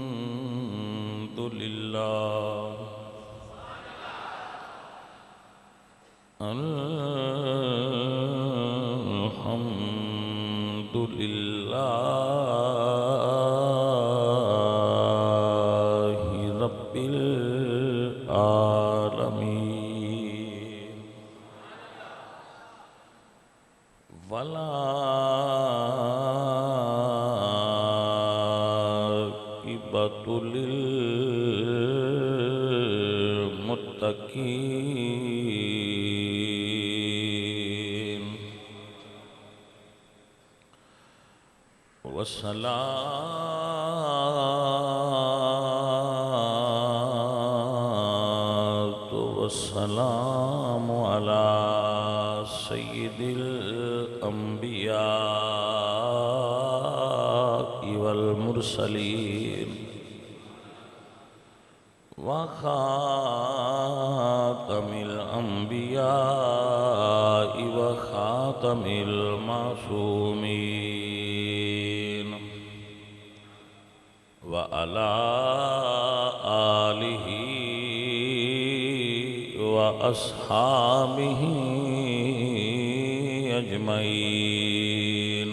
الحمد لله الحمد لله رب العالمين ولا عاقبة للمتقين والصلاة والسلام على سيد الأنبياء والمرسلين وخاتم الأنبياء وخاتم المعصومين وعلى آله وأصحابه أجمعين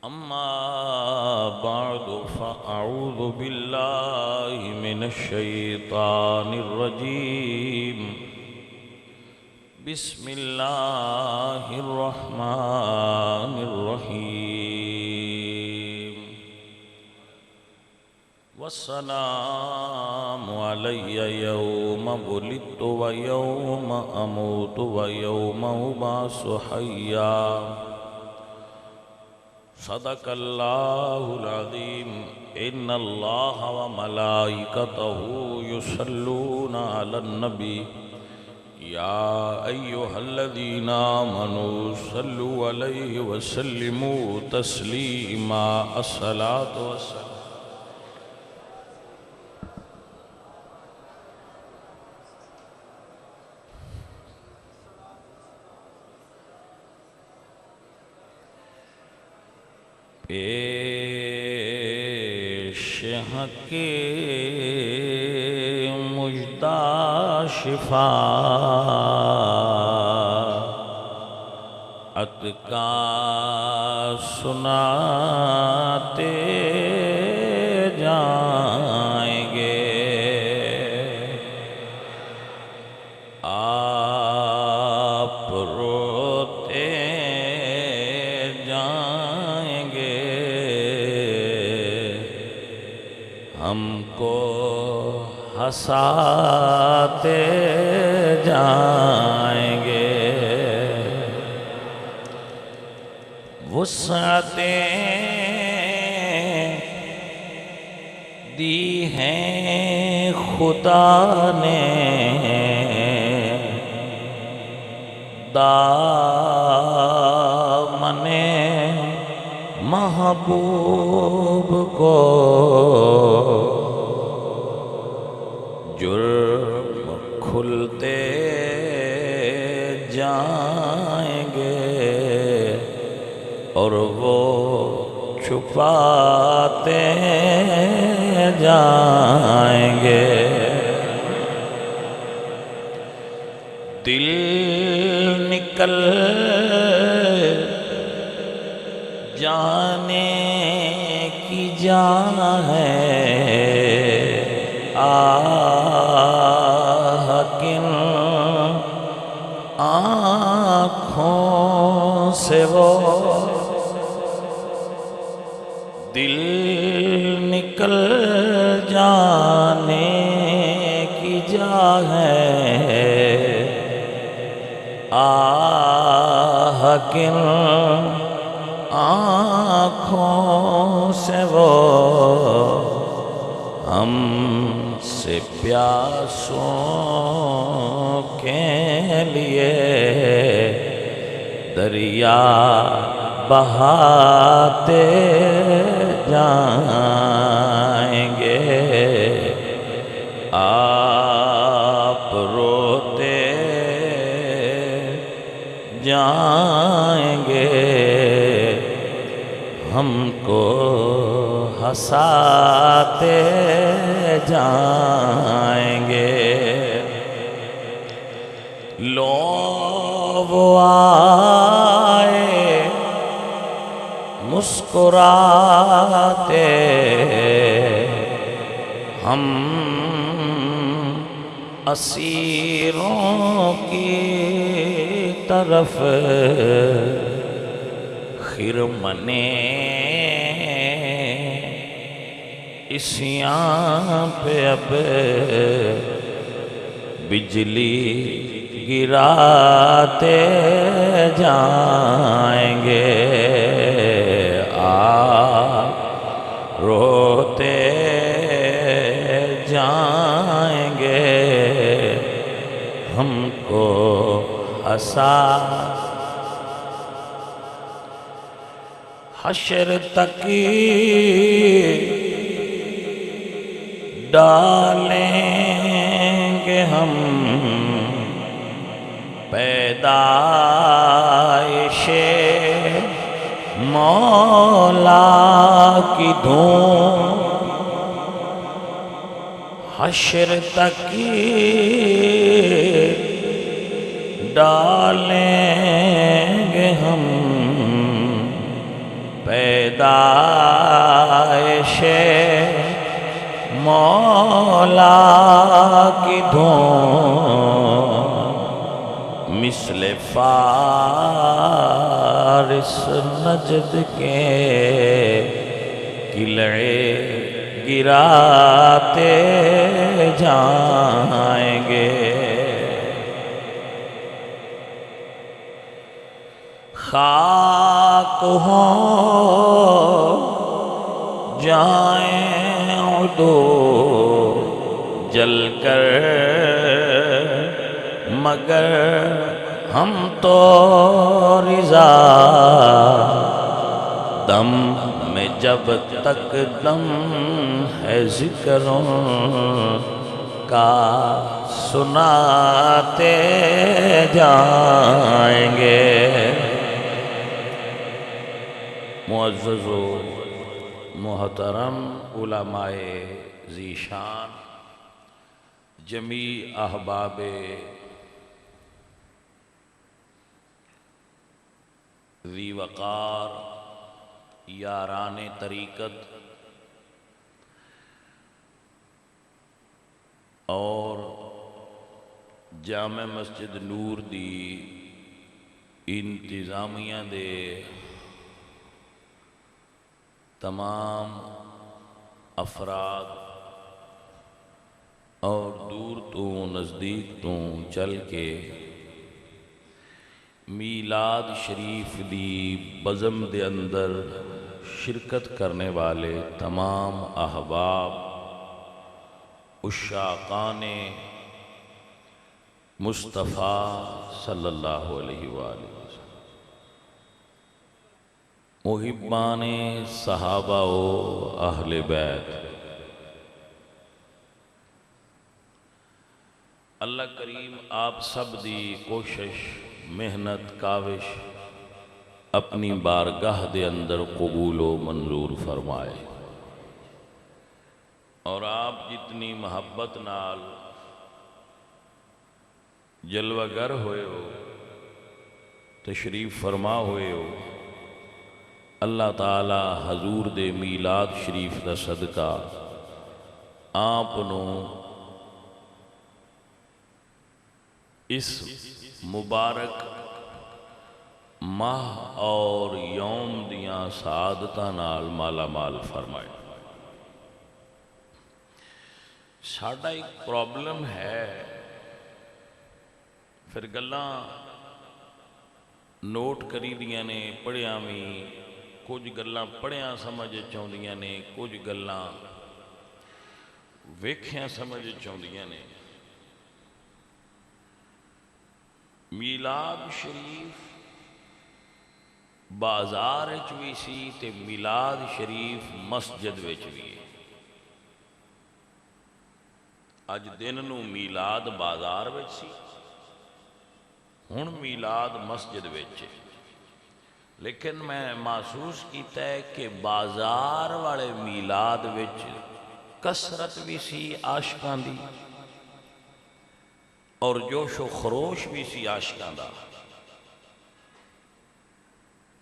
أما بعد فأعوذ بالله من الشيطان الرجيم بسم الله الرحمن الرحيم والسلام علي يوم ولدت ويوم أموت ويوم أبعث حيا صدق الله العظيم إن الله وملائكته يصلون على النبي يا أيها الذين آمنوا صلوا عليه وسلموا تسليما الصلاة والسلام پیش حق مژدہ شفاعت کا سناتے جائیں گے آپ روتے جائیں گے ہم کو ہنساتے جائیں گے وسعتیں دی ہیں خدا نے دامن محبوب کو جرم کھلتے جائیں گے اور وہ چھپاتے جائیں گے دل نکل جانے کی جان ہے کن آنکھوں سے وہ دل نکل جانے کی جا ہے کن آنکھوں سے وہ ہم سے پیاسوں کے لیے دریا بہاتے جائیں گے آپ روتے جائیں گے ہم کو ہنساتے جائیں گے لو وہ آئے مسکراتے ہم اسیروں کی طرف خرمنے عصیاں پہ اب بجلی گراتے جائیں گے روتے جائیں گے ہم کو حشر تک ڈالیں گے ہم پیدائش مولا کی دھوم حشر تک ڈالیں گے ہم پیدائش مولا کی دھوم مثل فارس نجد کے قلعے گراتے جائیں گے خاک ہوں جائیں عدو جل کر مگر ہم تو رضا دم میں جب تک دم ہے ذکروں کا سناتے جائیں گے معزز و محترم علماء ذیشان جمیع احباب ذی وقار یاران طریقت اور جامع مسجد نور دی انتظامیہ دے تمام افراد اور دور تو نزدیک تو چل کے میلاد شریف دی بزم دے اندر شرکت کرنے والے تمام احباب عشاقان مصطفیٰ صلی اللہ علیہ وآلہ وسلم محبان صحابہ و اہل بیت اللہ کریم آپ سب دی کوشش محنت کاوش اپنی بارگاہ دے اندر قبول و منظور فرمائے اور آپ جتنی محبت نال جلوہ گر ہوئے ہو تشریف فرما ہوئے ہو اللہ تعالی حضور دے میلاد شریف دا صدقہ آپ نو اس مبارک ماہ اور یوم دیاں سعادتاں نال مالا مال فرمائے ساڈا ایک پرابلم ہے پھر گلاں نوٹ کری دیاں نے پڑھیاں بھی کچھ گلاں پڑھیاں سمجھ چاہندیاں نے کچھ گلاں ویکھیاں سمجھ چاہندیاں نے میلاد شریف بازار وچ بھی سی تے میلاد شریف مسجد وچ بھی ہے اج دن نو میلاد بازار وچ سی ہن میلاد مسجد وچ لیکن میں محسوس کیتا ہے کہ بازار والے میلاد وچ کسرت بھی سی عاشقاں دی اور جوش و خروش بھی سی عاشقاں دا،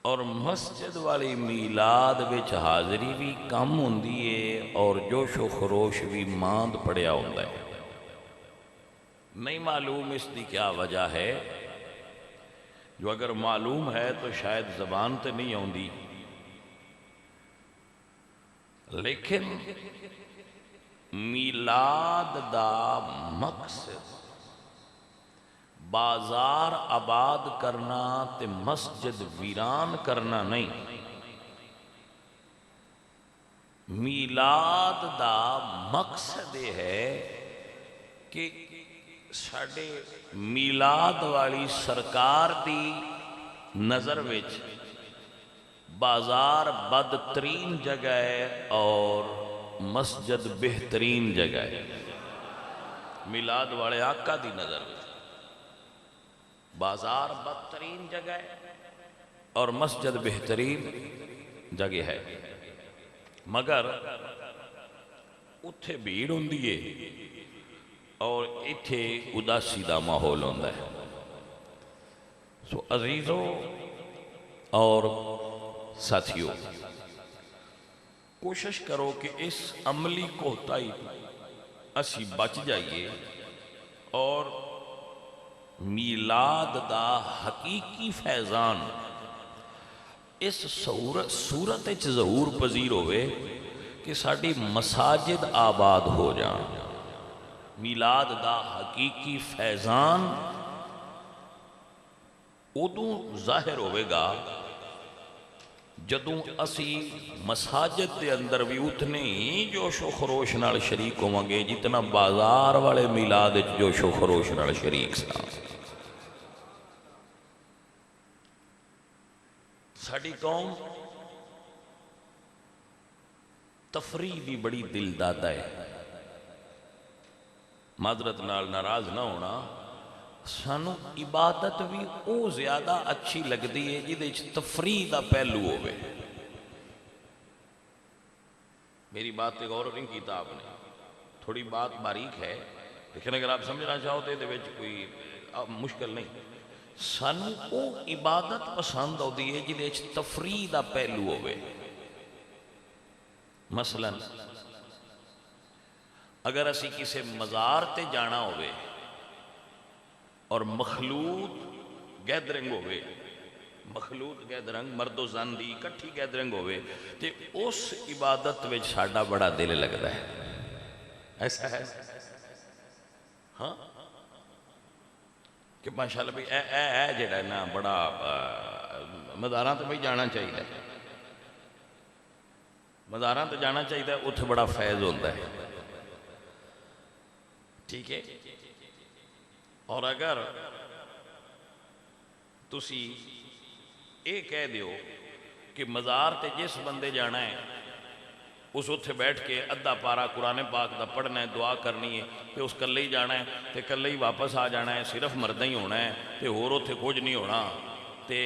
اور مسجد والی میلاد وچ حاضری بھی کم ہوندی ہے اور جوش و خروش بھی ماند پڑیا ہوندا ہے۔ نہیں معلوم اس دی کیا وجہ ہے، جو اگر معلوم ہے تو شاید زبان تے نہیں ہوندی، لیکن میلاد دا مقصد بازار آباد کرنا تے مسجد ویران کرنا نہیں۔ میلاد دا مقصد یہ ہے کہ ساڑھے میلاد والی سرکار دی نظر وچ بازار بدترین جگہ ہے اور مسجد بہترین جگہ ہے۔ میلاد والے آقا دی نظر وچ بازار بدترین جگہ ہے اور مسجد بہترین جگہ ہے، مگر اتھے بھیڑ ہوندی ہے اور اتھے اداسی دا ماحول ہوندا ہے۔ سو عزیزوں اور ساتھیوں، کوشش کرو کہ اس عملی کوتاہی اسی بچ جائیے اور میلاد دا حقیقی فیضان اس صورت ظہور پذیر ہوئے کہ ساڑھی مساجد آباد ہو جان۔ میلاد دا حقیقی فیضان ادوں ظاہر ہوئے گا جدوں اسی مساجد دے اندر بھی اتنے ہی جوش و خروش نال شریک ہوانگے جتنا بازار والے میلاد جوش و خروش نال شریک سا۔ ساڑھی قوم تفریح بھی بڑی دل دادا ہے، معذرت نال ناراض نہ ہونا، سانو عبادت بھی او زیادہ اچھی لگتی ہے جدے تفریح دا پہلو ہوئے۔ میری بات پہ غور نہیں کیتا آپ نے، تھوڑی بات باریک ہے لیکن اگر آپ سمجھنا چاہو تو یہ کوئی مشکل نہیں۔ سانو او عبادت پسند ہوتی ہے جدے تفریح دا پہلو ہوئے۔ مثلا اگر اسی کسی مزار تے جانا ہوئے اور مخلوط گیدرنگ ہوئے، مخلوط گیدرنگ مرد و زن دی کٹھی گیدرنگ ہوئے، تے اس عبادت وچ ساڈا بڑا دل لگتا ہے۔ ایسا ہے ہاں کہ ماشاءاللہ بھی اے جڑا نا بڑا مزاراں تے بھئی جانا چاہیے، مزاراں تے جانا چاہیے، اتھے بڑا فیض ہوتا ہے، ٹھیک ہے۔ اور اگر تسی اے کہہ دیو کہ مزار تے جس بندے جانا ہے اس اتھے بیٹھ کے ادھا پارا قرآن پاک دا پڑھنا ہے، دعا کرنی ہے، تے اس کلے ہی جانا ہے، تے کلے ہی واپس آ جانا ہے، صرف مردہ ہی ہونا ہے، تے اور اتھے کچھ نہیں ہونا، تے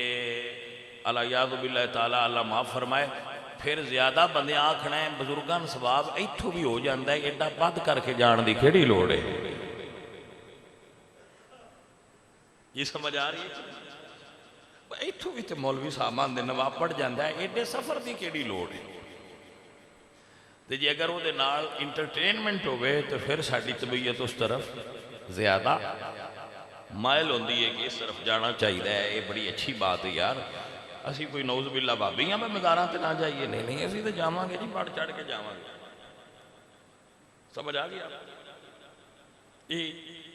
اللہ یاذ باللہ تعالیٰ اللہ معاف فرمائے، پھر زیادہ بندے آکھنا ہے بزرگان ثواب ایتھو بھی ہو جاندہ ہے، ایڈا بد کر کے جان دی کھیڑی لوڑ ہے۔ یہ سمجھ آ رہی ہے؟ ایتھو بھی تے مولوی صاحبان دے نواب پڑھ جاندہ ہے، ایڈے سفر دی کیڑی لوڑ ہے۔ تے جی اگر وہ دے نال انٹرٹینمنٹ ہوئے تو پھر ساڑھی طبیعت اس طرف زیادہ مائل ہوندی ہے کہ اس طرف جانا چاہیے ہے۔ یہ بڑی اچھی بات ہے یار، اسی کوئی نعوذ باللہ بابیاں میں مزاراں تے نہ جائیے، نہیں اسی تے جاواں گے جی، بڑھ چڑھ کے جاواں گے۔ سمجھ آ گیا؟ یہ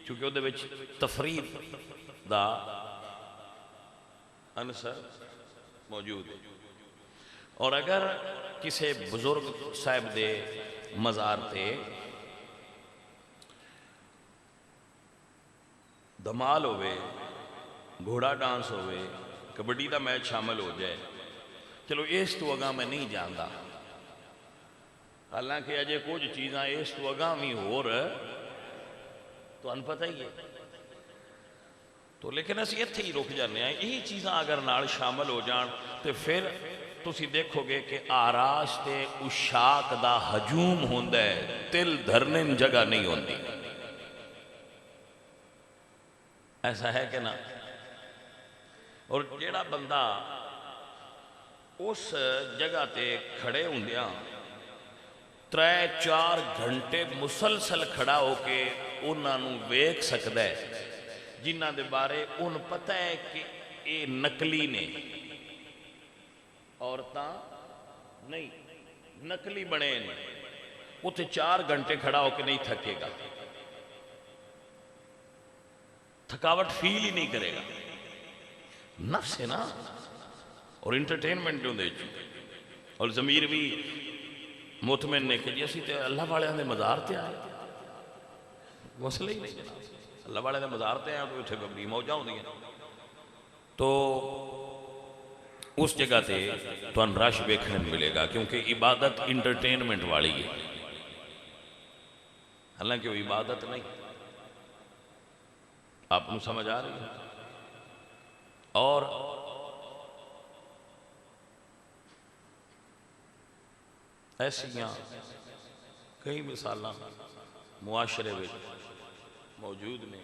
چونکہ وہ دے وچ تفریح دا عنصر موجود ہے۔ اور اگر کسی بزرگ صاحب دے مزار تے دھمال ہوئے، گھوڑا ڈانس ہوئے، کبڈی دا میچ شامل ہو جائے، چلو اس تو اگاں میں نہیں جاندا، حالانکہ اجے کچھ چیزاں اس تو اگاں بھی ہو رہا تو ان پتہ ہی ہے، تو لیکن اسی اتھے ہی رک جانے ہیں۔ یہی چیزاں اگر نال شامل ہو جان تو پھر تسی دیکھو گے کہ آراش تے اشاق دا ہجوم ہوندہ ہے، تل دھرنے جگہ نہیں ہوندی. ایسا ہے کہ نا؟ اور جیڑا بندہ اس جگہ تے کھڑے ہوندیاں 3-4 گھنٹے مسلسل کھڑا ہو کے انہاں نوں ویکھ سکدا ہے، جنہاں دے بارے ان پتہ ہے کہ اے نقلی نے، عورتاں نہیں نقلی بنے نے، اتنے 4 گھنٹے کھڑا ہو کے نہیں تھکے گا، تھکاوٹ فیل ہی نہیں کرے گا. نفس ہے نا، اور انٹرٹینمنٹ جو دے اور ضمیر بھی مطمئن نے کہ جی اسی تے اللہ والے نے مزار تے آئے، مسئلہ ہی نہیں جناب، اللہ والے نے مزار تے آئے تو اتنے بڑی موجہ ہوندی ہیں. تو اس جگہ تے تو ان رش ویکھنے ملے گا، کیونکہ عبادت انٹرٹینمنٹ والی ہے، حالانکہ وہ عبادت نہیں. آپ کو سمجھ آ رہی ہے؟ اور ایسیاں کئی مثالاں معاشرے میں موجود نے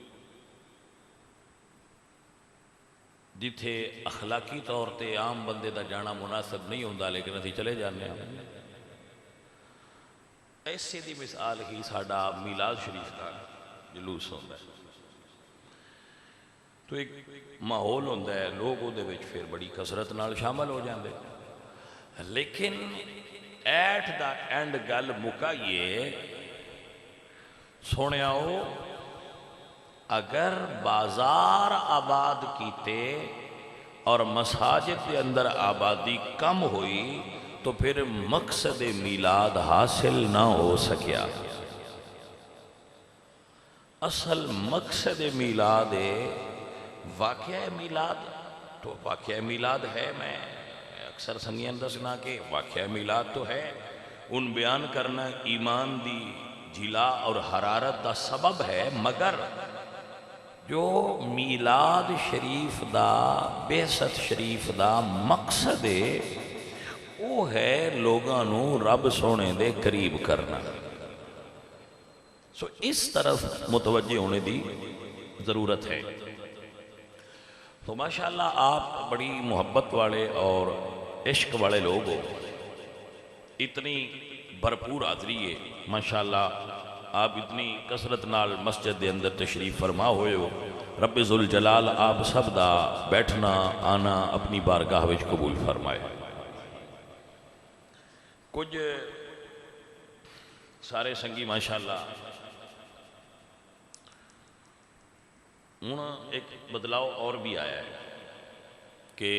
جتھے اخلاقی طور تے عام بندے دا جانا مناسب نہیں ہوندا، لیکن اسی چلے جانے ہیں. ایسے دی مثال ہی ساڈا میلاد شریف کا جلوس ہوندا ہے. تو ایک ماحول ہوندا ہے، لوگ اودے وچ پھر بڑی کثرت نال شامل ہو جاندے، لیکن ایٹ دا اینڈ گل مکائیے سونیاؤ، اگر بازار آباد کیتے اور مساجد کے اندر آبادی کم ہوئی تو پھر مقصد میلاد حاصل نہ ہو سکیا. اصل مقصد میلاد ہے واقعہ میلاد. تو واقعہ میلاد ہے، میں اکثر سنگیاں دسنا کہ واقعہ میلاد تو ہے، ان بیان کرنا ایمان دی جلا اور حرارت دا سبب ہے، مگر جو میلاد شریف دا بعثت شریف دا مقصد ہے وہ ہے لوگاں نو رب سونے دے قریب کرنا. سو اس طرف متوجہ ہونے دی ضرورت ہے. تو ماشاءاللہ آپ بڑی محبت والے اور عشق والے لوگ ہو، اتنی بھرپور حاضری ہے ماشاءاللہ، آپ اتنی کثرت نال مسجد دے اندر تشریف فرما ہوئے ہو. رب ذوالجلال آپ سب دا بیٹھنا آنا اپنی بارگاہ وچ قبول فرمائے. کچھ سارے سنگی ماشاءاللہ ایک بدلاؤ اور بھی آیا ہے کہ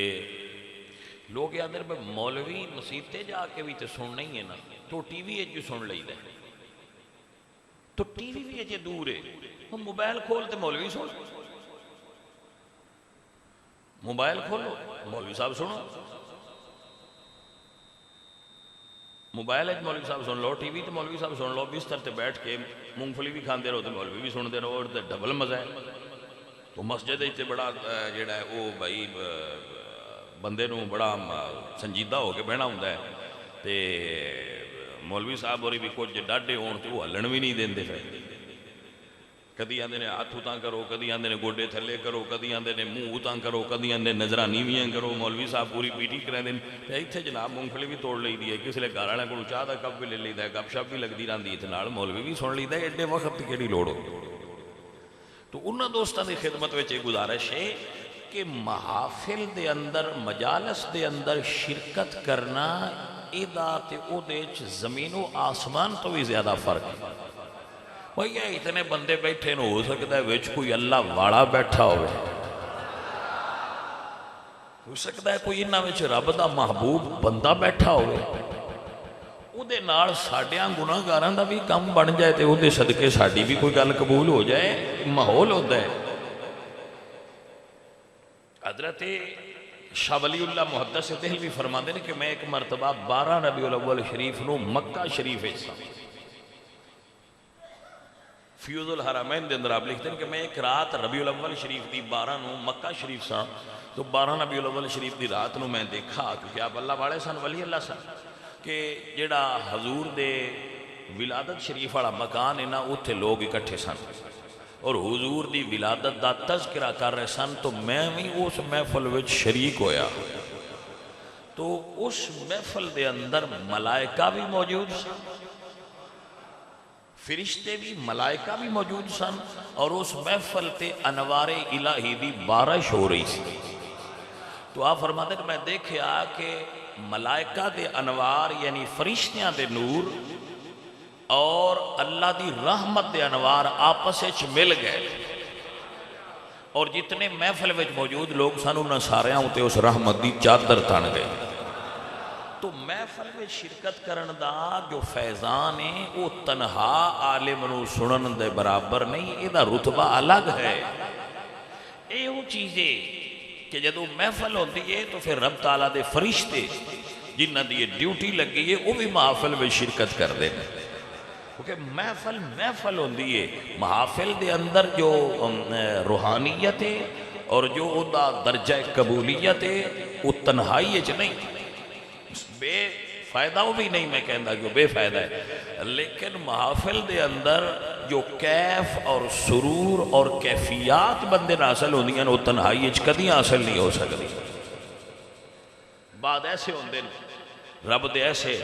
لوگ یاد رہے مولوی مسیطے جا کے بھی تو سن نہیں ہے نا، تو ٹی وی جو سن لئی دے، تو ٹی وی بھی اجے دور ہے. موبائل کھول تے مولوی سن، موبائل کھولو مولوی صاحب سنو، موبائل ہے مولوی صاحب سن لو، ٹی وی تے مولوی صاحب سن لو، بستر تے بیٹھ کے مونگ پھلی بھی کھاندے رہو تے مولوی بھی سنتے رہو، اور ڈبل مزہ ہے. تو مسجد تے بڑا جڑا ہے وہ بھائی بندے نو بڑا سنجیدہ ہو کے بہنا ہوندا ہے، تے مولوی صاحب ہوری بھی کچھ ڈاڈے ہون تے وہ ہلن بھی نہیں دیندے. پھر کدی آندے نے ہاتھ اتاں کرو، کدی آندے نے گوڈے تھلے کرو، کدی آندے نے منہ اتاں کرو، کدی آندے نظراں نیویاں کرو. مولوی صاحب پوری پیٹی کراندے تے ایتھے جناب مونگ پھلی بھی توڑ لئی دی ہے، کسی لے گھر والے کولوں چاہ دا کپ بھی لے لਈدا ہے، گپ شپ بھی لگدی رہندی تے نال مولوی بھی سن لਈدا ہے. ایڈے وقت دی کیڑی لوڑ ہو. تو انہاں دوستاں دی خدمت وچ یہ گزارش ہے کہ محافل دے اندر مجالس دے اندر شرکت کرنا ادا تے او دے زمین و آسمان تو بھی زیادہ فرق ہے. بھئی اتنے بندے بیٹھے نو ہو سکتا ہے وچ کوئی اللہ واڑا بیٹھا ہوئے، ہو سکتا ہے کوئی انہاں وچ رب دا محبوب بندہ بیٹھا ہوئے، او دے نال ساڈیاں گناہگاراں دا بھی کم بن جائے تے او دے صدقے ساڈی بھی کوئی گل قبول ہو جائے. ماحول ہوتا ہے. حضرت شاہ ولی اللہ محدث دہلوی فرماندے نے کہ میں ایک مرتبہ 12 ربیع الاول شریف نو مکہ شریف فیوز الحرمین دے اندر آپ لکھتے ہیں کہ میں ایک رات ربیع الاول شریف دی 12 نو مکہ شریف سا، تو 12 ربیع الاول شریف دی رات نو میں دیکھا، کیونکہ آپ اللہ والے سن، ولی اللہ سن، کہ جڑا حضور دے ولادت شریف والا مکان ہے نا، اتھے لوگ اکٹھے سن اور حضور دی ولادت دا تذکرہ کر رہے سن، تو میں بھی اس محفل وچ شریک ہویا۔ تو اس محفل دے اندر ملائکہ بھی موجود سن، فرشتے بھی، ملائکہ بھی موجود سن، اور اس محفل تے انوار الہی دی بارش ہو رہی سی۔ تو آپ فرماتے ہیں میں دیکھیا کہ ملائکہ دے انوار یعنی فرشتیاں دے نور اور اللہ دی رحمت دے انوار آپس وچ مل گئے، اور جتنے محفل وچ موجود لوگ سن انہاں ساریاں تے اس رحمت دی چادر تن گئے۔ تو محفل میں شرکت کرن دا جو فیضان ہے وہ تنہا عالم نو سنن دے برابر نہیں، یہ دا رتبہ الگ ہے۔ یہ وہ چیزیں کہ جدو محفل ہوتی ہے تو پھر رب تعالیٰ دے فرشتے جنہ دی یہ ڈیوٹی لگی ہے وہ بھی محفل میں شرکت کر دیں، کیونکہ محفل ہوتی ہے، محافل دے اندر جو روحانیت ہے اور جو دا درجہ قبولیت ہے وہ تنہائی ہے نہیں، بے فائدہ وہ بھی نہیں میں کہندا کہ بے فائدہ ہے، لیکن محافل دے اندر جو کیف اور سرور اور کیفیات بندے نہ حاصل ہوندی ہیں وہ تنہائی کدی حاصل نہیں ہو سکتی۔ بعد ایسے ہوندے رب دے ایسے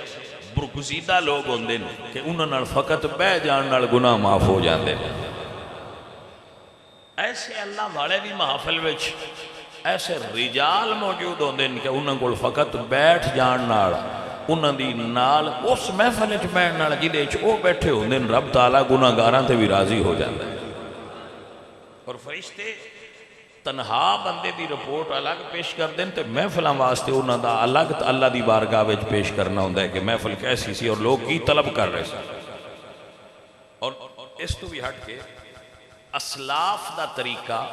برگزیدہ لوگ ہوندے کہ انہاں نال فقط بہ جان نال گناہ معاف ہو جاندے، ایسے اللہ والے بھی محافل وچ ایسے رجال موجود ہوندے کہ انہاں کول فقط بیٹھ جان نال انہاں دی نال اس محفل وچ بیٹھن نال جدے وچ او بیٹھے ہوندے رب تعالیٰ گناہگاراں تے بھی راضی ہو جاندا ہے۔ اور فرشتے تنہا بندے دی رپورٹ الگ پیش کر دیں تے محفلاں واسطے انہاں دا الگ اللہ دی بارگاہ وچ پیش کرنا ہوندا ہے کہ محفل کیسی سی اور لوگ کی طلب کر رہے سن۔ اور اس تو بھی ہٹ کے اسلاف دا طریقہ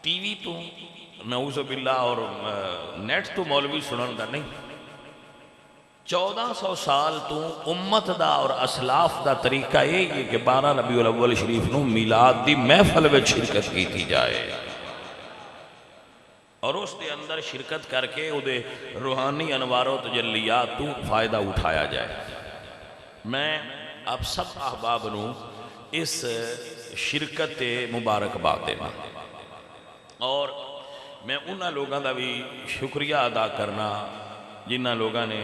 ٹی وی تو نعوذ باللہ اور نیٹ تو مولوی سنن دا نہیں، 1400 سال تو امت دا اور اسلاف دا طریقہ یہ ہے کہ 12 ربیع الاول شریف نو میلاد دی محفل میں شرکت کی تھی جائے اور اس دے اندر شرکت کر کے او دے روحانی انوار و تجلیات تو فائدہ اٹھایا جائے۔ میں اب سب احباب نو اس شرکت مبارکباد دینا اور میں انہاں لوگاں دا بھی شکریہ ادا کرنا جنہ لوگاں نے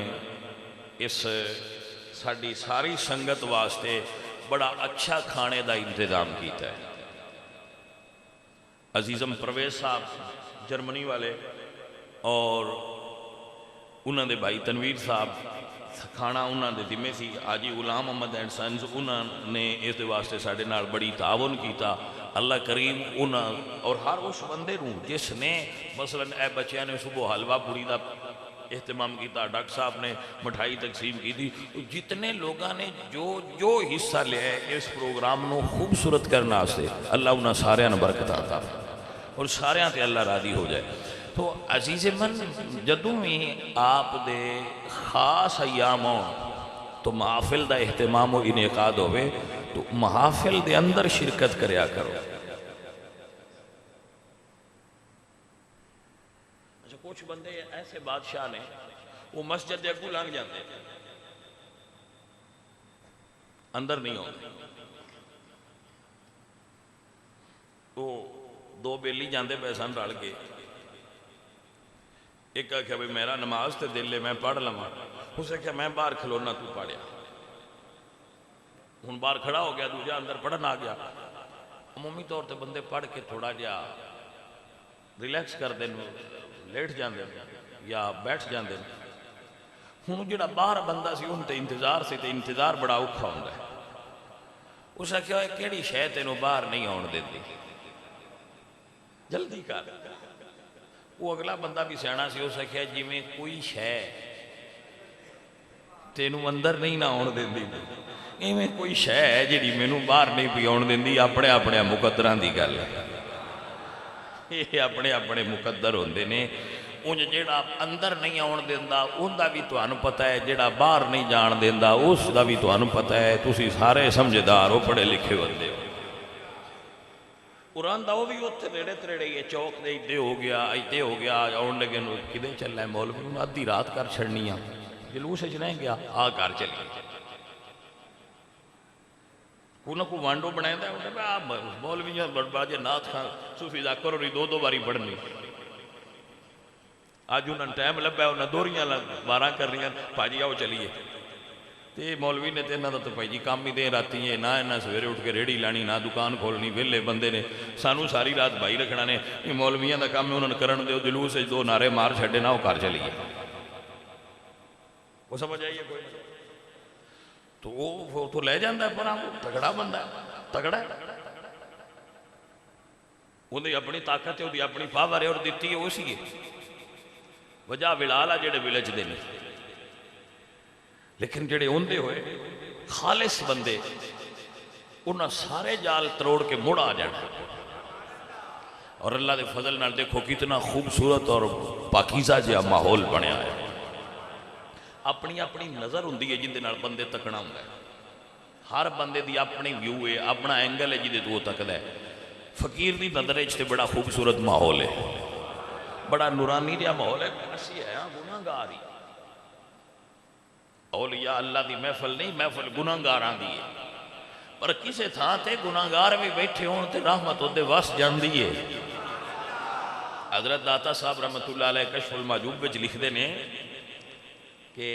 اس ساڑی ساری سنگت واسطے بڑا اچھا کھانے دا انتظام کیتا ہے۔ عزیزم پرویز صاحب جرمنی والے اور انہاں دے بھائی تنویر صاحب کھانا انہاں دے ذمہ سی، آجی غلام محمد اینڈ سنز انہاں نے اس دے واسطے ساڑے نال بڑی تعاون کیتا۔ اللہ کریم انہاں اور ہر اس بندے نوں جس نے مثلا اے بچیاں نے صبح حلوہ پوری دا اہتمام کیتا، ڈاکٹر صاحب نے مٹھائی تقسیم کی تھی، جتنے لوگاں نے جو حصہ لیا ہے اس پروگرام نو خوبصورت کرنا سے اللہ انہاں سارے برکت عطا اور سارے تے اللہ راضی ہو جائے۔ تو عزیز من جدوں ہی آپ دے خاص ایام تو محافل دا اہتمام و انعقاد ہوئے تو محافل دے اندر شرکت کریا کرو۔ اچھا کچھ بندے ایسے بادشاہ نے وہ مسجد دے اگوں لنگ جاتے اندر نہیں ہوتے، وہ دو بیلی جاندے پیسان رال کے ایک کہا کہ میرا نماز تے دل لے میں پڑھ لما، اسے کہا میں باہر کھلونا تو پڑھیا، ہن باہر کھڑا ہو گیا دوجہ اندر پڑھن آ گیا۔ عمومی طور تے بندے پڑھ کے تھوڑا جا ریلیکس کر دیں، لیٹ جاندے یا بیٹھ جاندے، ہن جڑا باہر بندہ سی ان تے انتظار سے تے انتظار بڑا اوکھا ہوندا ہے۔ اسے کہا کیڑی شے تینوں باہر نہیں آن دیندی، جلدی کر۔ وہ اگلا بندہ بھی سیانا سی، اسے کہا جی میں کوئی شے تینوں اندر نہیں نہ آن دیندی، ایویں کوئی شے ہے جڑی مینوں باہر نہیں پی آن دیندی، اپنے اپنے مقدراں دی گل ہے، یہ اپنے اپنے مقدر ہوندے نے۔ انج جیڑا اندر نہیں آن دیندا اوندا بھی تانوں پتہ ہے، جیڑا باہر نہیں جان دیندا اس دا بھی تانوں پتہ ہے، تسی سارے سمجھدار ہو، پڑھے لکھے بندے ہو۔ قرآن دا وہ بھی اتنے نیڑے تریڑے یہ چوک دے ایدے ہو گیا آن لگے کدے چل رہا ہے مولوی انہوں آدھی رات کر چھڑنی جلوس اچ رہ گیا آ کر چلی کوئی کو وانڈو بنائے دا انہیں پہ آپ مولوی باجے نات خان صوفی ذاکر اور دو باری پڑھنی آج انہوں نے ٹائم لبا ہے انہوں دوریاں بارہ کر رہی ہیں پاجی آؤ چلیے تے مولوی نے تے انہوں تو بھائی جی کام ہی دے راتی ہیں نہ انہوں سویرے اٹھ کے ریڑی لانی نہ دکان کھولنی ویلے بندے نے سانو ساری رات بھائی رکھنا نے یہ مولویاں دا کام انہوں نے کرن دے جلوس سے دو نعرے مار چھڑے نہ وہ کار چلیے وہ سمجھ آئیے کوئی تو وہ تو لے جاندہ ہے پر تگڑا بندہ ہے تگڑا ہے انہیں اپنی طاقت ہے انہیں اپنی پاور ہے اور دیتی ہے اسی ہے وجہ ولالا جڑے ویلج دینے لیکن جڑے ہوندے ہوئے خالص بندے انہاں سارے جال تروڑ کے مڑ آ جانا اور اللہ دے فضل نال دیکھو کتنا خوبصورت اور پاکیزہ جہا ماحول بنیا ہے اپنی اپنی نظر ہوندی ہے جن دے نال بندے تکنا ہوندا ہے ہر بندے دی اپنی ویو ہے اپنا اینگل ہے جدے تو وہ تکدا ہے فقیر دی نظر وچ تے بڑا خوبصورت ماحول ہے بڑا نورانی جہا ماحول ہے اسی ہے گناہگار ہی اولیاء اللہ دی محفل نہیں محفل گناہگاراں دی ہے پر کسے تھا تے گناہگار بھی بیٹھے ہون تے رحمت دے وس جاندی ہے حضرت داتا صاحب رحمت اللہ علیہ کشف المعجوب وچ لکھ دے نے کہ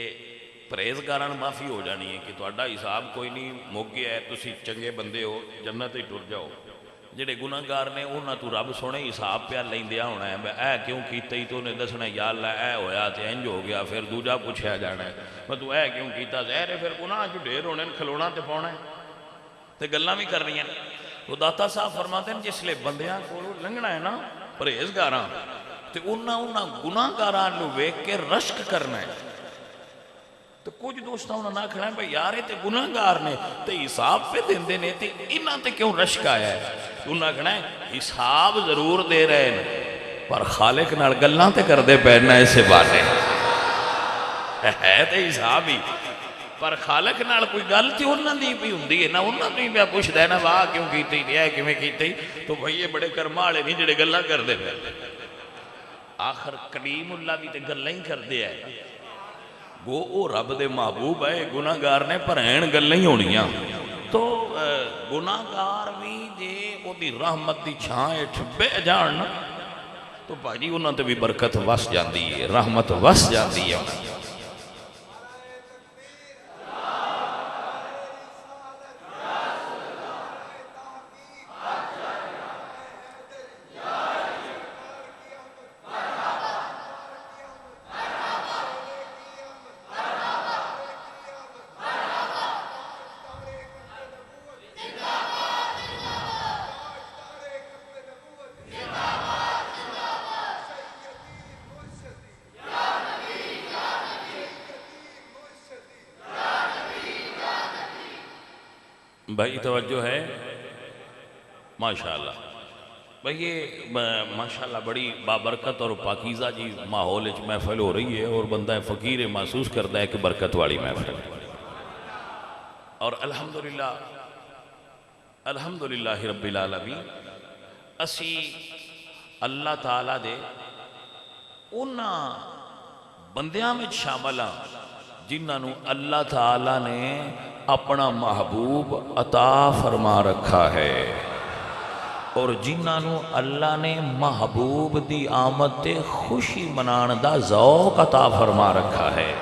پرہیزگاراں معافی ہو جانی ہے کہ تہاڈا حساب کوئی نہیں مک گیا ہے تسی چنگے بندے ہو جنت ہی ٹر جاؤ جڑے گناہگار نے انہاں تو رب سونے حساب پہ لیندیا ہونا ہے اے کیوں کیتا ہی تو نے دسنا یا اللہ اے ہویا تے انج ہو گیا پھر دوجا پوچھیا جانا ہے میں تو اے کیوں کیتا ظاہر ہے پھر گناہ جو ڈھیر ہونے کھلونا تے پاؤنا ہے تے گلاں بھی کرنی ہیں تو داتا صاحب فرماتے ہیں جس لئے بندیاں کو لنگنا ہے نا پرہیزگاراں تے انہاں گناہگاراں نو ویکھ کے رشک کرنا ہے تو کچھ دوستاں انہوں نے کھڑا ہے بھئی یارے تے گناہگار نے تے حساب پہ دیندے نے تے انہاں تے کیوں رشک آیا ہے انہوں نے کھڑا ہے حساب ضرور دے رہے ہیں پر خالق نال گلاں تے کر دے پہننا ایسے باتے ہے تے حساب ہی پر خالق نال کوئی گل تے انہاں دی بھی ہوندی ہے نا انہاں دی بھی کچھ دینا واہ کیوں کیتے ہی ہے کیوں کیتے ہی تو بھئی یہ بڑے کرمالے نہیں جڑے گلاں کر دے پہننے آخر کلیم اللہ بھی تے گلاں ہی کر دے ہے وہ رب دے محبوب ہے گناہگار نے پر این گل نہیں ہونیاں تو گناہگار بھی جے وہ دی رحمت دی چھائیں بے جان تو بھائی انہوں تے بھی برکت وس جاندی ہے رحمت وس جاندی ہے بھائی توجہ ہے ماشاءاللہ بھائی یہ ماشاءاللہ بڑی بابرکت اور پاکیزہ جی ماحول محفل ہو رہی ہے اور بندہ فقیر محسوس کرتا ہے کہ برکت والی محفل اور الحمدللہ رب العالمین اسی اللہ تعالیٰ دے انہاں بندیاں میں شامل ہیں جنہوں اللہ تعالیٰ نے اپنا محبوب عطا فرما رکھا ہے اور جنہوں اللہ نے محبوب دی آمد تے خوشی منان دا ذوق عطا فرما رکھا ہے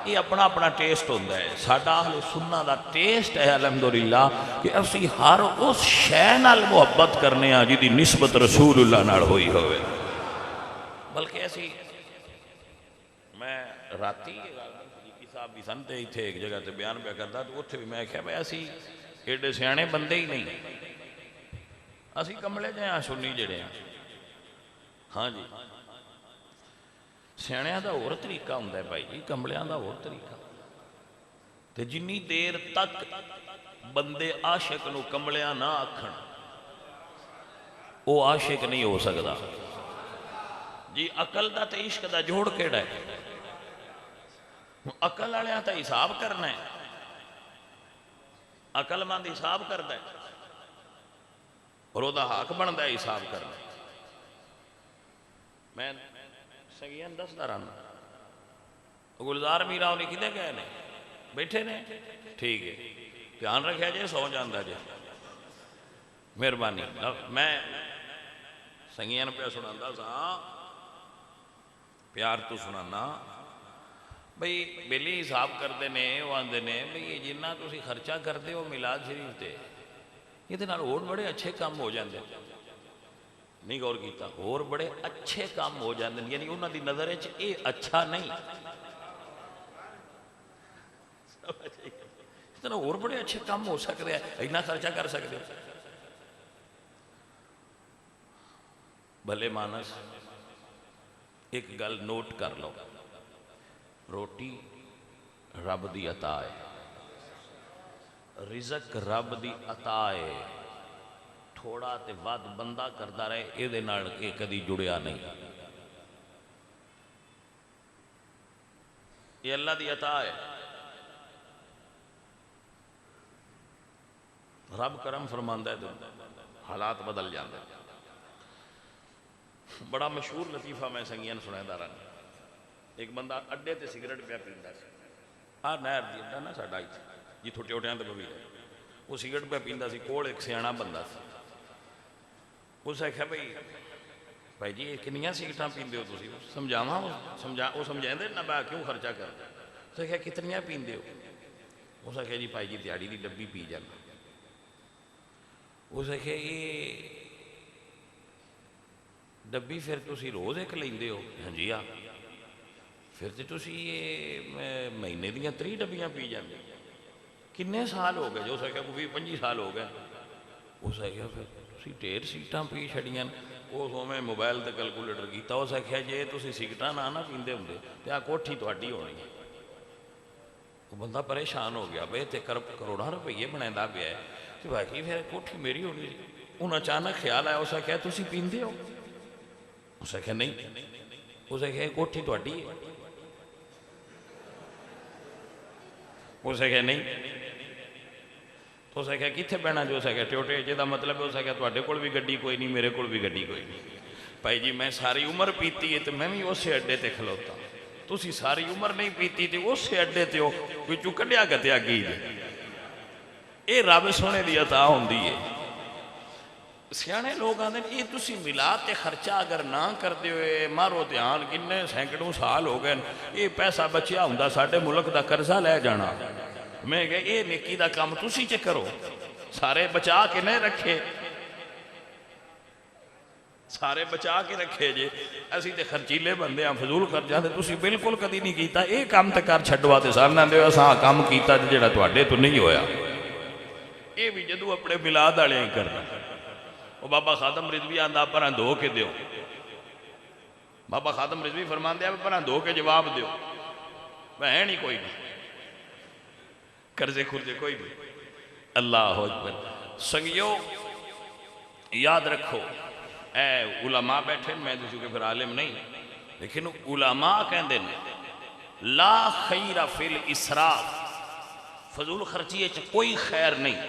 یہ اپنا اپنا ٹیسٹ ہوتا ہے ساڈا اہل سنہ دا ٹیسٹ ہے الحمدللہ کہ اسی ہر اس شے نال محبت کرنے ہیں جی دی نسبت رسول اللہ نال ہوئی ہوئے بلکہ ایسی میں راتی صاحب بھی سنتے ہی تھے ایک جگہ تے بیان پہ کرتا تو اتھے بھی میں کہا بھئی ایسی ایڈے سیانے بندے ہی نہیں اسی کملے جائیں سنی جڑے ہیں ہاں جی سیانیاں دا اور طریقہ ہوندہ ہے بھائی جی کملیاں دا اور طریقہ تے جنی دیر تک بندے عاشق نو کملیاں نہ آکھن وہ عاشق نہیں ہو سکتا جی عقل دا تے عشق دا جوڑ کیڑا ہے؟ عقل والیاں تے حساب کرنا ہے، عقل مند حساب کرتا ہے اور وہ حق بنتا ہے حساب کرنا۔ میں سنگیاں دسدا رہنا، گلزار میرا انہیں کدے گئے نے؟ بیٹھے نے؟ ٹھیک ہے، دھیان رکھا جی، سو جانا جی، مہربانی۔ میں سنگیاں پہ سنا سا، پیار تو سنانا بھئی بیلی حساب کرتے ہیں، وہ آتے ہیں بھئی جنہ تسی خرچہ کرتے ہو میلاد شریف تے یہ نال اور بڑے اچھے کام ہو جاندے، نہیں غور کیتا، اور بڑے اچھے کام ہو جاندے، یعنی انہوں دی نظر ہے اے اچھا نہیں، اتنا اور بڑے اچھے کام ہو سکتے ہیں، اتنا خرچہ کر سکتے ہیں۔ بھلے مانس ایک گل نوٹ کر لو، روٹی رب دی عطا ہے، رزق رب دی عطا ہے، تھوڑا تے ود بندہ کرتا رہے اے دے نال کے کدی جڑیا نہیں، یہ اللہ دی عطا ہے۔ رب کرم فرماندہ ہے تو حالات بدل جاندے۔ بڑا مشہور لطیفہ میں سنگیاں سنائے دارا، ایک بندہ اڈے تے سگریٹ پیا پیندا سی، نہر دی اڈا نا ساڈا جتھوں ٹیوٹیاں تے بوی وہ سگریٹ پیا پیندا سی، کول ایک سیاںا بندہ سی، اس آکھیا بھائی جی کنیاں سگریٹاں پیندے ہو تسی؟ سمجھاواں، وہ سمجھائندے نہ با کیوں خرچہ کردا؟ اس آکھیا کتنیاں پیندے ہو؟ اس آکھیا جی بھائی جی دیہاڑی دی ڈبی پی جانا۔ اس آکھیا یہ ڈبی پھر تسی روز ایک لیندے ہو؟ ہاں جی ہاں، پھر تے تسی یہ مہینے دیاں 3 ڈبیاں پی جاندے، کنے سال ہو گئے؟ جو اس آکھیا 20-25 سال ہو گئے۔ اس آکھیا پھر تسی 1.5 سیگریٹاں پی چھڑیاں۔ اس میں موبائل تے کیلکولیٹر کیتا، اس آکھیا جے تسی سگریٹاں نہ پیندے ہوندے تے آ کوٹھی تہاڈی ہونی ہے۔ وہ بندہ پریشان ہو گیا، بھئی تے کروڑاں روپیے بنیندا پیا ہے تے باقی پھر کوٹھی میری ہونی سی۔ انہوں اچانک خیال آیا، اس آکھیا تسی پیندے ہو؟ اس آکھیا نہیں۔ اس آکھیا کوٹھی تہاڈی ہے؟ اس آکھیا نہیں۔ تو اس آکھیا کتھے بہنا جو؟ اس آکھیا ٹیوٹے، جہدا مطلب ہے اس آکھیا تہاڈے کول بھی گڈی کوئی نہیں، میرے کول بھی گڈی کوئی نہیں۔ بھائی جی میں ساری عمر پیتی ہے تو میں بھی اسی اڈے تے کھلوتا، تسی ساری عمر نہیں پیتی تے اسی اڈے تے ہو، کوئی چکڑیا گتیا کی جے؟ اے رب سونے دی عطا ہوندی ہے۔ سیانے لوگ آتے ہیں یہ تسی میلاد تے خرچہ اگر نہ کرتے ہوئے مارو دھیان کنے سینکڑوں سال ہو گئے، یہ پیسہ بچیا ہوندا ساڈے ملک دا قرضہ لے جانا۔ میں کہا یہ نیکی دا کام تسی چے کرو، سارے بچا کے نہیں رکھے، سارے بچا کے رکھے جے، ایسی تے خرچیلے بندے ہیں فضول کر جاتے، تسی بالکل کدی نہیں کیتا، یہ کام تے کر چھڑوا تے سارنا دے اساں کام کیتا جڑا تواڈے تو نہیں ہویا۔ یہ بھی جدو اپنے میلاد والے ہی کرنا۔ وہ بابا خادم رضوی آندہ پرہاں دھو کے دیو، بابا خادم رضوی فرمان دیا پرہاں دھو کے جواب دیو، بہن ہی کوئی نہیں، قرضے خرجے کوئی نہیں۔ اللہ اکبر۔ سنگیو یاد رکھو، اے علماء بیٹھے، میں تو چونکہ پھر عالم نہیں، لیکن علماء کہندے نے لا خیر فی الاسراف، فضول خرچیے کوئی خیر نہیں،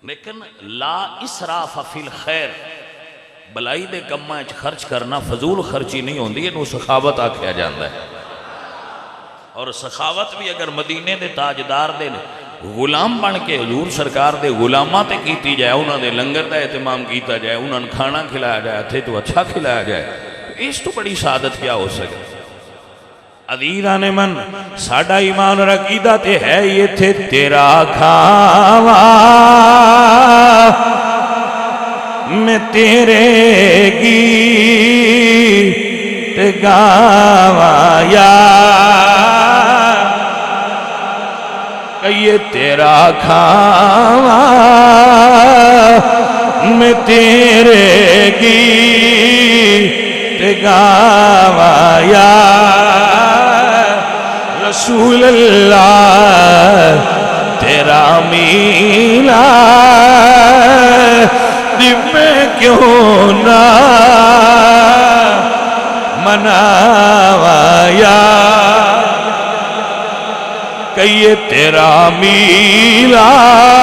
لیکن لا اسراف فی الخیر، بلائی دے کمہ خرچ کرنا فضول خرچی نہیں ہوندی، انہوں سخاوت آکھیا جاندہ ہے۔ اور سخاوت بھی اگر مدینے دے تاجدار دے غلام بن کے حضور سرکار دے غلامہ تے کیتی جائے، انہوں نے لنگر دا اہتمام کیتا جائے، انہوں نے کھانا کھلایا جائے تھے تو اچھا کھلایا جائے، اس تو بڑی سعادت کیا ہو سکے؟ عزیزان من ساڑھا ایمان رقیدہ تے ہے یہ تھے تیرا کھاوا میں تیرے گیت گاوا یا یہ تیرا کھاوا میں تیرے گیت گاوا یا رسول اللہ تیرا میلاد میں کیوں نہ مناوا یا کہیے تیرا میلاد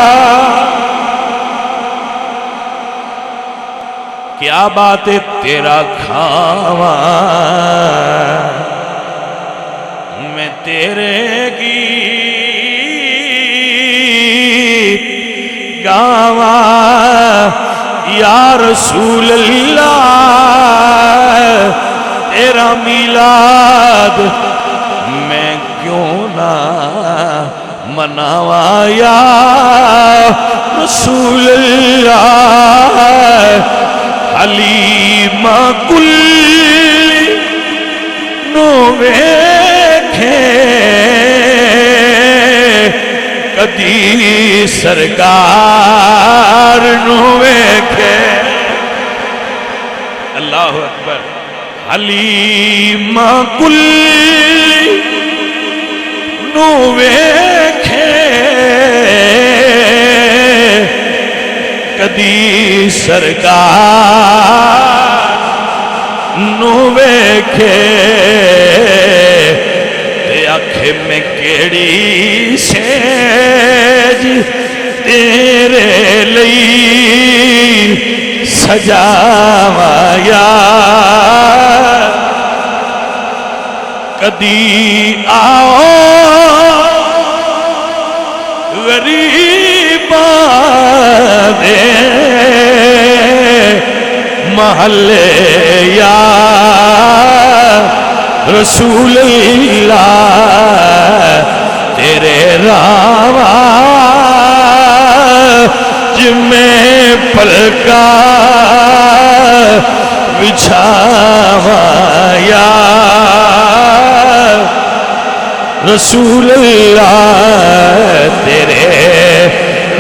کیا بات ہے تیرا کھاواں میں تیرے گیت گاواں یا رسول اللہ تیرا میلاد میں کیوں نہ مناواں یا رسول اللہ حلیمہ کل نو ویکھے کدی سرکار نو ویکھے اللہ اکبر حلیمہ کل نو ویکھے کدی سرکار نو ویکھے تے اکھ میں کیڑی سیج تیرے لئی سجاواں یا کدی آؤ غریباں دے محلے یا رسول اللہ تیرے راواں میں پلکا بچھاواں یا رسول اللہ تیرے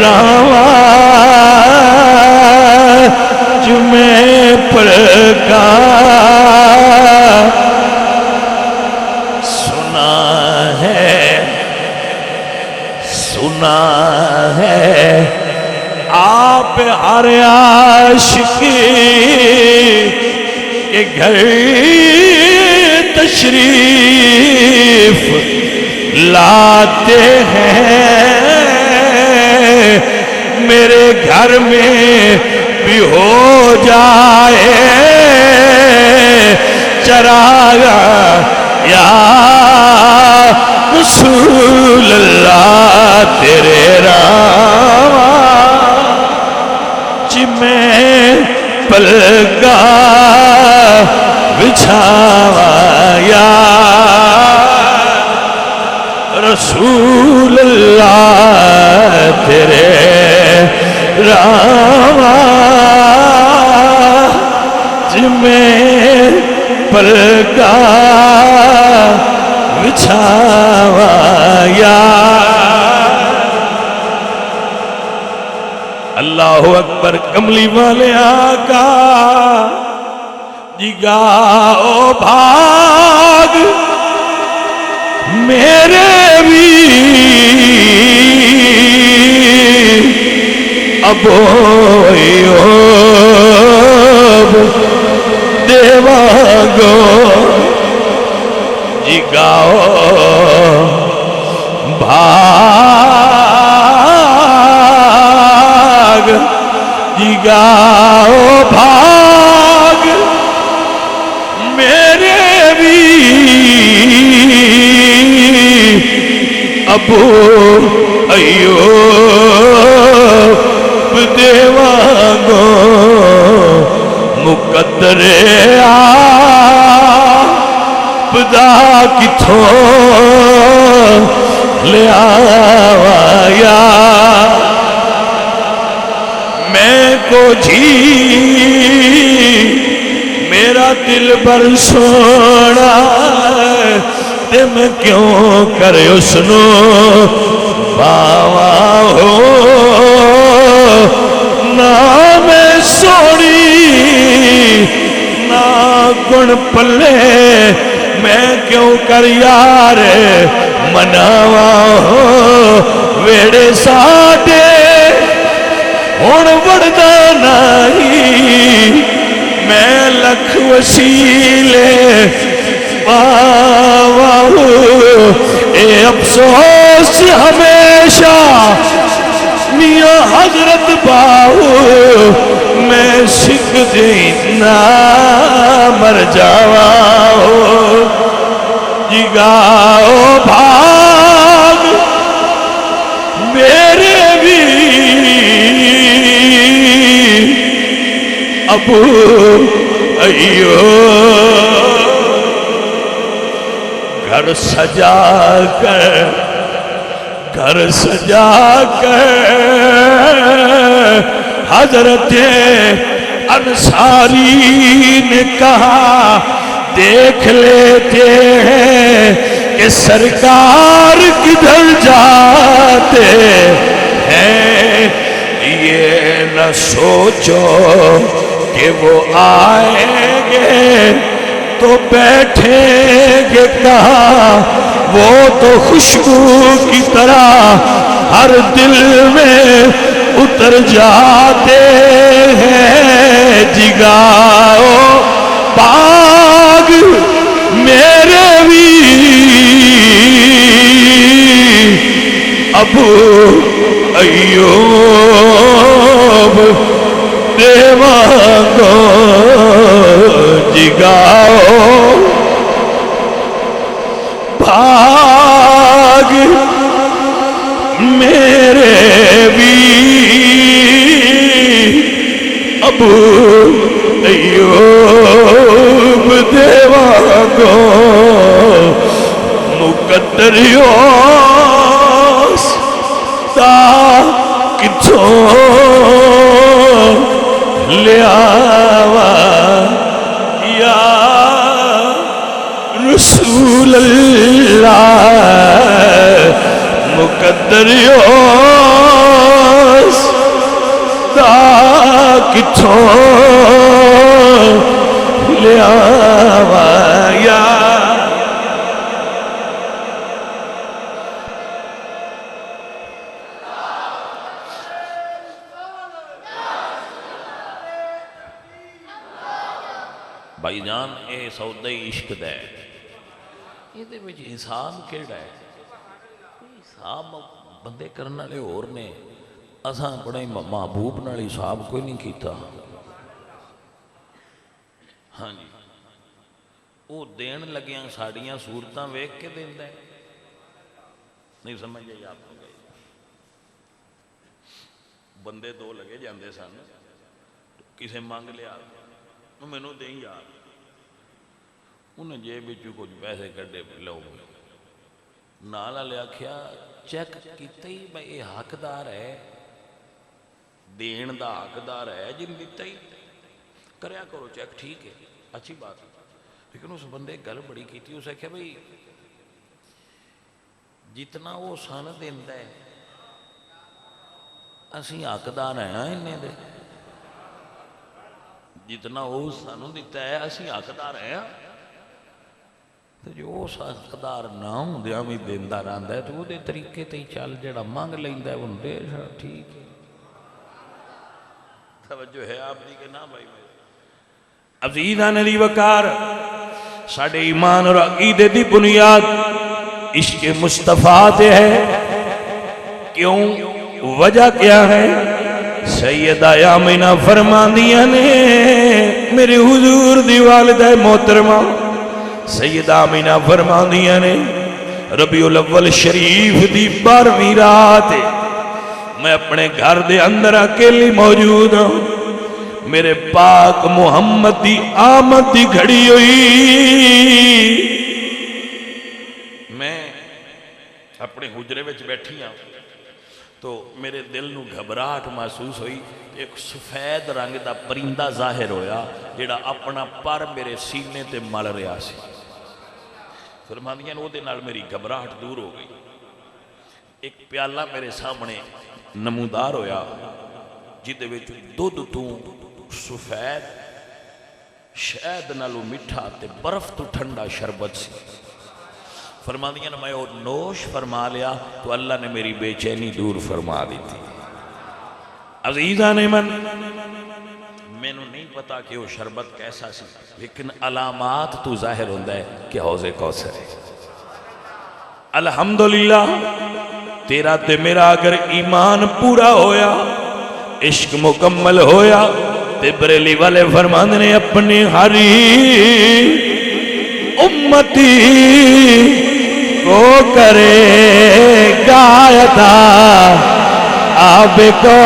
راواں میں پلکا سنا ہے آپ ہر عاشق کے گھر تشریف لاتے ہیں میرے گھر میں بھی ہو جائے چراغ یا رسول اللہ تیرے راواں میں پلکا بچھاواں یا رسول اللہ تیرے راواں میں پلکا بچھاواں یا اللہ اکبر کملی والے آقا جگاؤ بھاگ میرے بھی ابویوب دیواگو جگاؤ بھاگ جگاؤ بھاگ میرے بھی ابو ایوب دیواگو مقدر بدا کتھوں لے آیا میں کو جھی میرا دل بر سونا تے میں کیوں کرے اسنو باوا ہو نہ میں سوڑی نہ گن پلے میں کیوں کر یار مناوا ہو ویڑے ساڈے ہن وڑدا نہیں میں لکھ وسیلے پاواں، اے افسوس ہمیشہ میاں حضرت باہو، میں سکھ دینا مر جاواں، جگاؤ بھاگ میرے بھی ابو ایوب، گھر سجا کر حضرت انصاری نے کہا دیکھ لیتے ہیں کہ سرکار کدھر جاتے ہیں، یہ نہ سوچو کہ وہ آئیں گے تو بیٹھیں گے کہاں، وہ تو خوشبو کی طرح ہر دل میں اتر جاتے ہیں، جگاؤ باغ میرے بھی ابو ایوب، دیوانگو جگاؤ بھاگ میرے بھی ابو ایوب، دیوانگو مقدریوس دا کتھوں لیاوا یا رسول اللہ، مقدریوس دا کتھوں لیاوا یا بھائی جان، اے سودے عشق دے یہ دے وچ حساب کیڑا ہے؟ حساب بندے کرنے والے اور نے، اساں بڑے محبوب نال حساب کوئی نہیں کیتا۔ ہاں جی، وہ دین لگیاں ساڑیاں صورتاں ویکھ کے دیندا ہے، نہیں سمجھ جائے آپ کو گئے۔ بندے دو لگے جاندے سن، کسے مانگ لیا میں نو دیں یار، انہیں جیب بچوں کچھ پیسے کڈے لو، نالا لیا کیا چیک کیتا ہی میں یہ حقدار ہے، دین دا حقدار ہے، جن دیتا ہی کریا کرو چیک، ٹھیک ہے اچھی بات ہے۔ لیکن اس بندے گل بڑی کی تھی، اسے کہا بھئی جتنا وہ سان دیندہ ہے اسی حقدار ہیں انہیں دے، جتنا وہ سانو دیتا ہے اسی حقدار ہیں، تو جو اس حقدار نہ ہوں دیا بھی دیندہ رہندا ہے تو وہ دے طریقے تے چل جڑا مانگ لیندہ ہے وہ دے ٹھیک ہے۔ توجہ ہے آپ دی کہ نا بھائی عزیزان علی وقار، ساڑھے ایمان اور عقیدے دی بنیاد عشق مصطفیٰ تے ہے۔ کیوں؟ وجہ کیا ہے؟ سیدہ آمینہ فرماندیاں نے، میرے حضور دی والدہ محترمہ سیدہ آمینہ فرماندیاں نے، ربیع الاول شریف دی 12ویں رات میں اپنے گھر دے اندر اکیلی موجود ہوں، میرے پاک محمد دی آمد دی گھڑی ہوئی، میں اپنے حجرے وچ بیٹھی ہوں تو میرے دل نو گھبراہٹ محسوس ہوئی، ایک سفید رنگ دا پرندہ ظاہر ہویا جڑا اپنا پر میرے سینے تے مل رہا سی۔ فرماندیاں وہ دے نال میری گھبراہٹ دور ہو گئی، ایک پیالہ میرے سامنے نمودار ہویا جدے وچ دودھ تو سفید شہد نالو مٹھا تے برف تو ٹھنڈا شربت سی۔ فرماندیاں نے میں وہ نوش فرما لیا تو اللہ نے میری بے چینی دور فرما دی تھی۔ عزیزان من، مینوں نہیں پتا کہ وہ شربت کیسا سی، لیکن علامات تو ظاہر ہوندہ ہے کہ حوض کوثر ہے۔ الحمدللہ تیرا تے میرا اگر ایمان پورا ہویا، عشق مکمل ہویا، تے بریلی والے فرمان نے اپنی ہری امتی کو کرے گایتا آب کو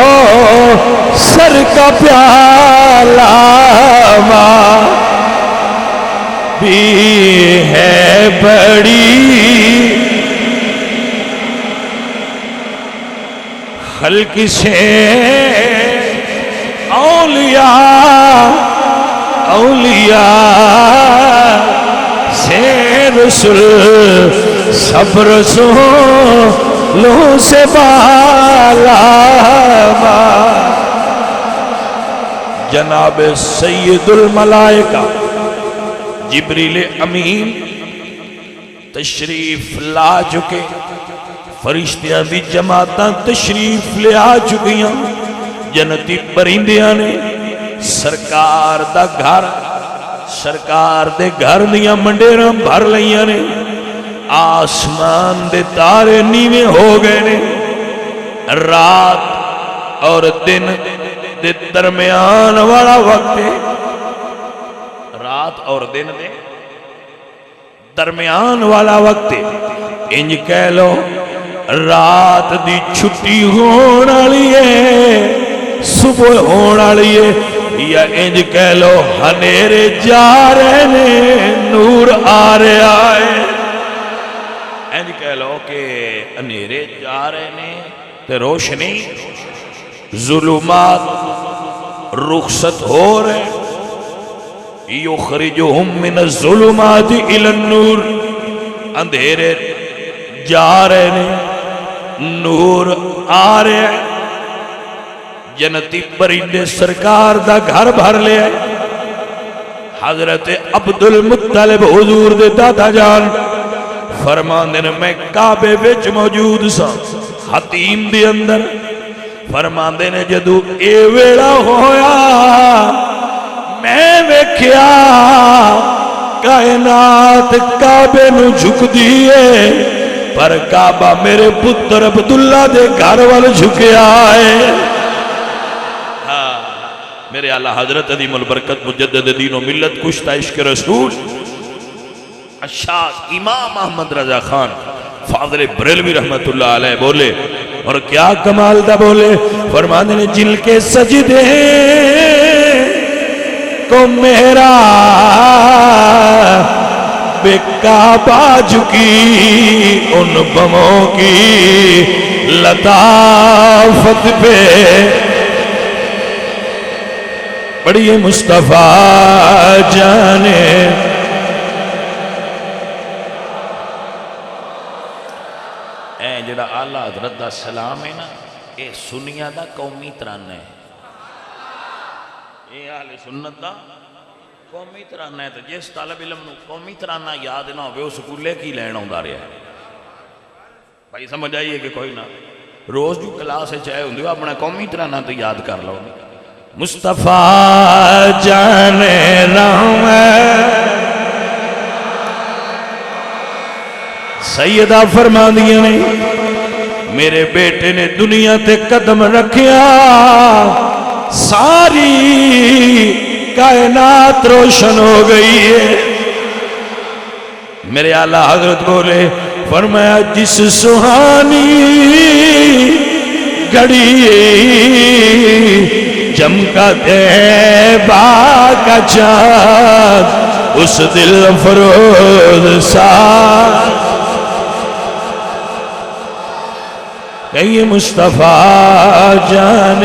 سر کا پیالہ بھی ہے بڑی خلق سے اولیاء سے رسول سب رسولوں سے بالا جناب سید الملائکہ جبریل امین تشریف لا چکے، فرشتیاں دی جماعتاں تشریف لے آ چکیاں، جنتی پرندیاں نے سرکار دا گھر، سرکار دے گھر دیاں منڈیراں بھر لیاں نے، آسمان دے تارے نیویں ہو گئے نے، رات اور دن دے درمیان والا وقت ہے، رات اور دن دے درمیان والا وقت ہے، انج کہہ لو رات دی چھٹی ہونا لیے صبح ہونا لیے، یا انج کہہ لو ہنیرے جا رہے نے نور آ رہے آئے، انج کہہ لو کہ ہنیرے جا رہے نے تے روشنی ظلمات رخصت ہو رہے، یخرجہم من الظلمات الی النور، اندھیرے جا رہے نے نور آ رہے ہیں، جنتی پرندے سرکار دا گھر بھر لے آئے، حضرت عبدالمطلب حضور دے دادا جان فرمان دینے میں کعبے وچ موجود سا، حتیم دے اندر فرمان دینے جدو اے ویڑا ہویا میں ویکھیا کائنات کعبے نو جھک دیئے، پر کعبہ میرے پتر عبداللہ دے گھر وال جھکیا ہے۔ میرے اعلیٰ حضرت عظیم البرکت مجدد دین و ملت کشتہ عشق رسول الشاہ امام احمد رضا خان فاضل بریلوی رحمت اللہ علیہ بولے، اور کیا کمال دا بولے، فرمانے نے جن کے سجدے کو میرا بے کعبہ جھکی، ان بموں کی لطافت پہ بڑی مصطفیٰ جانے، اے جڑا اعلیٰ حضرت دا سلام ہے نا، اے سنیہ دا قومی ترانہ ہے، اے اہل سنت دا قومی ترانہ ہے، تو جس طالب علم نو قومی ترانہ یاد نہ ہوئے اس سکولے کی لین ہوندہ رہا ہے۔ بھائی سمجھ آئیے کہ کوئی نہ روز جو کلاس ہے چاہے ہوندے اپنا قومی ترانہ تو یاد کر لو۔ مصطفیٰ جان رحمت سیدہ فرما دیا نے میرے بیٹے نے دنیا تے قدم رکھیا، ساری کائنات روشن ہو گئی ہے۔ میرے اعلیٰ حضرت بولے، فرمایا جس سہانی گھڑی چمکا طیبہ کا چاند، اس دل فروز ساتھ کہ مصطفیٰ جان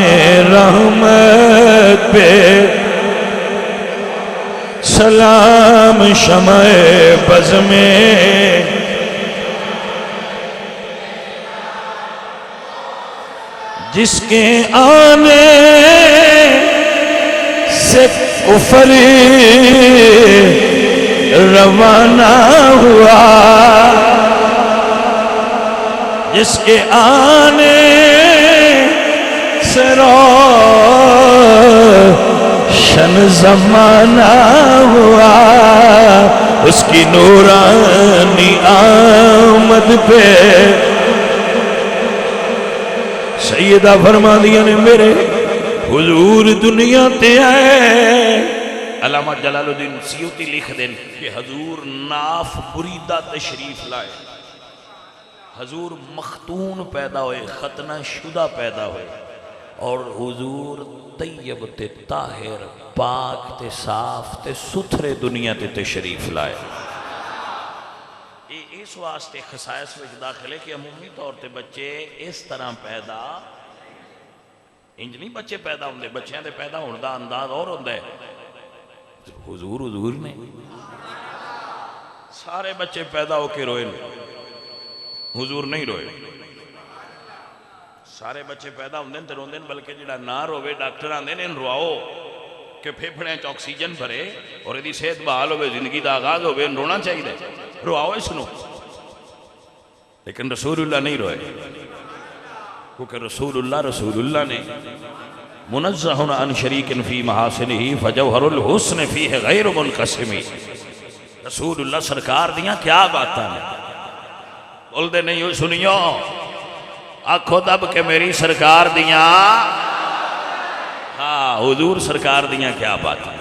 رحمت پہ سلام شمع بز میں، جس کے آنے سے کفر روانہ ہوا، جس کے آنے سے روشن زمانہ ہوا، اس کی نورانی آمد پہ سیدہ فرما دیا نے میرے حضور دنیا تے آئے۔ علامہ جلال الدین سیوطی لکھ دیں کہ حضور ناف بریدہ تشریف لائے، حضور مختون پیدا ہوئے، ختنہ شدہ پیدا ہوئے، اور حضور طیب تے طاہر پاک تے صاف تے ستھرے دنیا تے تشریف لائے۔ اس واسطے خصائص وچ داخل ہے کہ عمومی طور تے بچے اس طرح پیدا انج نہیں بچے پیدا ہوندے، بچیاں دے پیدا ہونے دا انداز اور ہوندا ہے۔ حضور نے سارے بچے پیدا ہو کے روئے، حضور نہیں روئے۔ سارے بچے پیدا ہوندے تے روندے، بلکہ جڑا نہ روے ڈاکٹر آندے نے رواؤ کہ پھیپھڑیاں چ آکسیجن بھرے اور ایدی صحت بحال ہوئے، زندگی دا آغاز ہوئے، رونا چاہیے، رواؤ اس نو۔ لیکن رسول اللہ نہیں روئے، کیونکہ رسول اللہ نے منزہ عن شریک فی محاسنہ فجوہر الحسن فیہ غیر منقسم۔ رسول اللہ سرکار دیاں کیا باتاں نے، بول دے نہیں ہو سنیو، آنکھو دب کہ میری سرکار دیاں، ہاں حضور سرکار دیاں کیا باتاں۔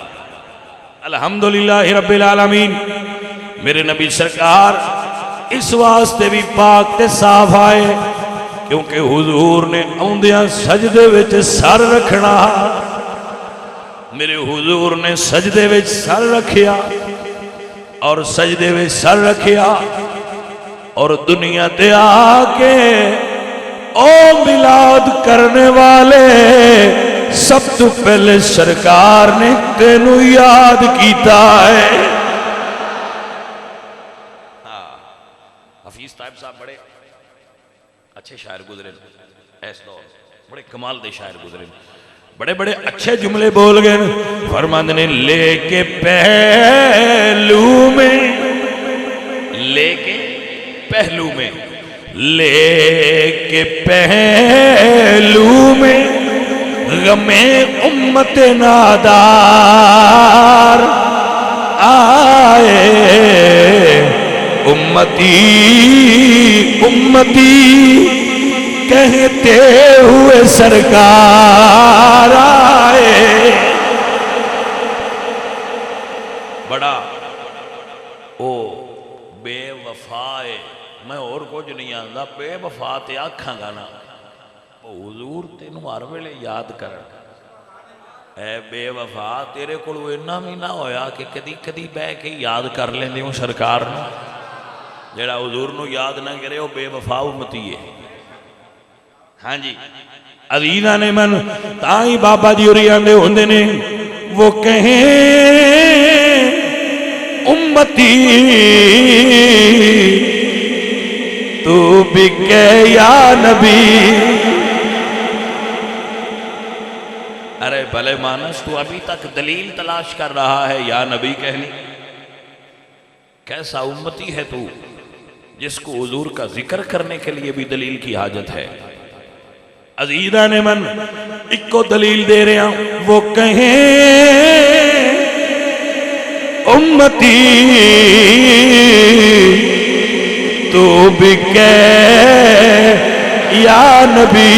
الحمدللہ رب العالمین، میرے نبی سرکار اس واسطے بھی پاک تے صاف آئے کیونکہ حضور نے اوندیاں سجدے وچ سر رکھنا، میرے حضور نے سجدے وچ سر رکھیا، اور سجدے وچ سر رکھیا اور دنیا تے آکے او میلاد کرنے والے سب تو پہلے سرکار نے تینوں یاد کیتا ہے۔ حفیظ طائب صاحب بڑے اچھے شاعر گزرے، ایس دور بڑے کمال دے شاعر گزرے، بڑے بڑے اچھے جملے بول گئے۔ فرماندے نے لے کے پہلو میں، لے کے پہلو میں، لے کے پہلو میں غم امت نادار آئے، امتی امتی کہتے ہوئے سرکار آئے۔ بڑا او بے وفائے، میں اور کچھ نہیں آندا، بے وفا تے آکھاں گا نا، حضور تینوں ہر ویلے یاد کر، اے بے وفا تیرے کولوں اتنا بھی نہ ہویا کہ کدی کدی بہ کے یاد کر لیندے ہوں سرکار نے۔ جڑا حضور نو یاد نہ کرے وہ بے وفا امتی ہے۔ ہاں جی عزیزاں نے من تائی بابا جی ہوری آندے ہوندے نے، وہ کہیں امتی تو بھی کہ یا نبی، ارے بھلے مانس تو ابھی تک دلیل تلاش کر رہا ہے یا نبی کہنی، کیسا امتی ہے تو جس کو حضور کا ذکر کرنے کے لیے بھی دلیل کی حاجت ہے۔ عزیزاں نے من ایک کو دلیل دے رہے ہیں، وہ کہیں امتی تو بھی کہہ یا نبی،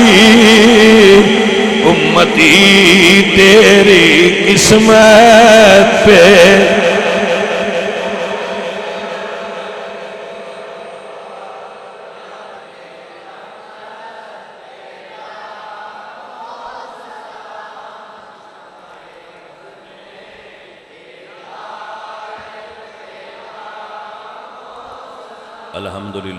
امتی تیری قسمت پہ الحمدللہ۔